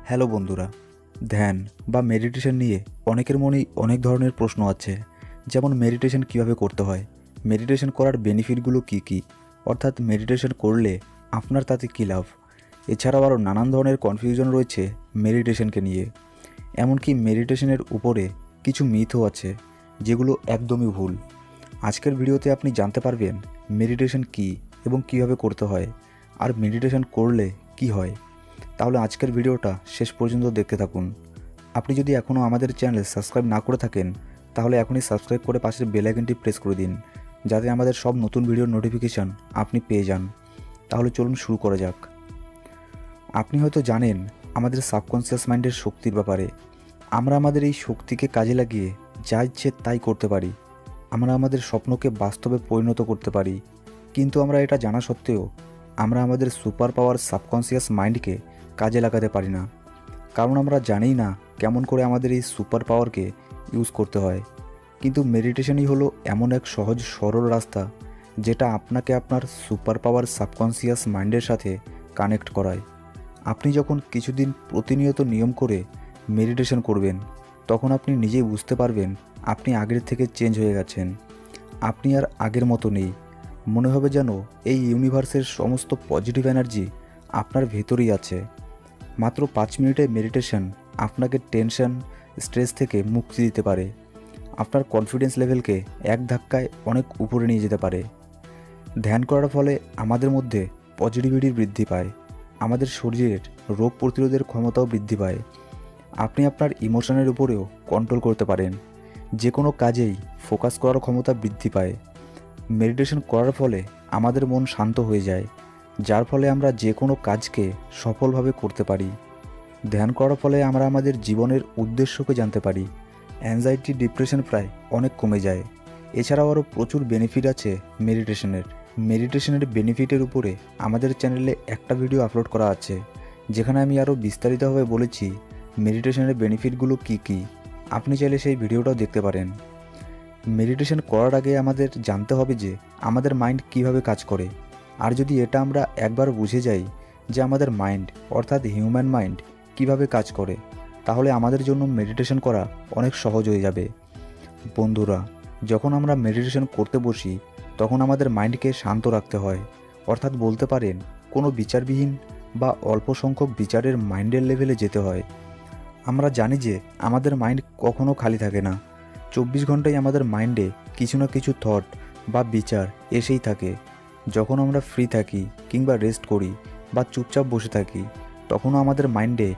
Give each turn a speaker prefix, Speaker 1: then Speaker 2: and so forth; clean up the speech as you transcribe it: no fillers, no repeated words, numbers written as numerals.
Speaker 1: Hello বন্ধুরা, ধ্যান বা মেডিটেশন নিয়ে অনেকের মনেই অনেক ধরনের প্রশ্ন আছে। যেমন মেডিটেশন কিভাবে করতে হয়, মেডিটেশন করার বেনিফিটগুলো কি কি, অর্থাৎ মেডিটেশন করলে আপনার তাতে কী লাভ। এছাড়াও আরও নানান ধরনের কনফিউশন রয়েছে মেডিটেশনকে নিয়ে। এমনকি মেডিটেশনের উপরে কিছু মিথও আছে যেগুলো একদমই ভুল। আজকের ভিডিওতে আপনি জানতে পারবেন মেডিটেশন কী এবং কিভাবে করতে হয়, আর মেডিটেশন করলে কি হয়। তাহলে আজকের ভিডিওটা শেষ পর্যন্ত দেখতে থাকুন। আপনি যদি এখনও আমাদের চ্যানেল সাবস্ক্রাইব না করে থাকেন, তাহলে এখনই সাবস্ক্রাইব করে পাশের বেল আইকনটি প্রেস করে দিন, যাতে আমাদের সব নতুন ভিডিওর নোটিফিকেশান আপনি পেয়ে যান। তাহলে চলুন শুরু করা যাক। আপনি হয়তো জানেন আমাদের সাবকনসিয়াস মাইন্ডের শক্তির ব্যাপারে। আমরা আমাদের এই শক্তিকে কাজে লাগিয়ে যা ইচ্ছে তাই করতে পারি। আমরা আমাদের স্বপ্নকে বাস্তবে পরিণত করতে পারি। কিন্তু আমরা এটা জানা সত্ত্বেও আমরা আমাদের সুপার পাওয়ার সাবকনসিয়াস মাইন্ডকে কাজে লাগাতে পারি না, কারণ আমরা জানি না কেমন করে আমাদের এই সুপার পাওয়ারকে ইউজ করতে হয়। কিন্তু মেডিটেশনই হলো এমন এক সহজ সরল রাস্তা যেটা আপনাকে আপনার সুপার পাওয়ার সাবকনসিয়াস মাইন্ডের সাথে কানেক্ট করায়। আপনি যখন কিছুদিন প্রতিনিয়ত নিয়ম করে মেডিটেশন করবেন, তখন আপনি নিজেই বুঝতে পারবেন আপনি আগের থেকে চেঞ্জ হয়ে গেছেন। আপনি আর আগের মতো নেই। মনে হবে যেন এই ইউনিভার্সের সমস্ত পজিটিভ এনার্জি আপনার ভেতরেই আছে। মাত্র 5 মিনিটের মেডিটেশন আপনাকে টেনশন, স্ট্রেস থেকে মুক্তি দিতে পারে। আপনার কনফিডেন্স লেভেলকে এক ধাক্কায় অনেক উপরে নিয়ে যেতে পারে। ধ্যান করার ফলে আমাদের মধ্যে পজিটিভিটির বৃদ্ধি পায়। আমাদের শরীরের রোগ প্রতিরোধের ক্ষমতাও বৃদ্ধি পায়। আপনি আপনার ইমোশনের উপরেও কন্ট্রোল করতে পারেন। যে কোনো কাজেই ফোকাস করার ক্ষমতা বৃদ্ধি পায়। মেডিটেশন করার ফলে আমাদের মন শান্ত হয়ে যায়, যার ফলে আমরা যে কোনো কাজকে সফলভাবে করতে পারি। ধ্যান করার ফলে আমরা আমাদের জীবনের উদ্দেশ্যকে জানতে পারি। অ্যাংজাইটি, ডিপ্রেশন প্রায় অনেক কমে যায়। এছাড়াও আরও প্রচুর বেনিফিট আছে মেডিটেশনের বেনিফিটের উপরে আমাদের চ্যানেলে একটা ভিডিও আপলোড করা আছে, যেখানে আমি আরও বিস্তারিতভাবে বলেছি মেডিটেশনের বেনিফিটগুলো কি কি। আপনি চাইলে সেই ভিডিওটাও দেখতে পারেন। মেডিটেশন করার আগে আমাদের জানতে হবে যে আমাদের মাইন্ড কিভাবে কাজ করে। আর যদি এটা আমরা একবার বুঝে যাই যে আমাদের মাইন্ড, অর্থাৎ হিউম্যান মাইন্ড কিভাবে কাজ করে, তাহলে আমাদের জন্য মেডিটেশন করা অনেক সহজ হয়ে যাবে। বন্ধুরা, যখন আমরা মেডিটেশন করতে বসি, তখন আমাদের মাইন্ডকে শান্ত রাখতে হয়। অর্থাৎ বলতে পারেন কোনো বিচারবিহীন বা অল্প সংখ্যক বিচারের মাইন্ডের লেভেলে যেতে হয়। আমরা জানি যে আমাদের মাইন্ড কখনো খালি থাকে না। 24 ঘন্টাই আমাদের মাইন্ডে কিছু না কিছু থট বা বিচার এসেই থাকে। যখন আমরা ফ্রি থাকি কিংবা রেস্ট করি বা চুপচাপ বসে থাকি, তখনও আমাদের মাইন্ডে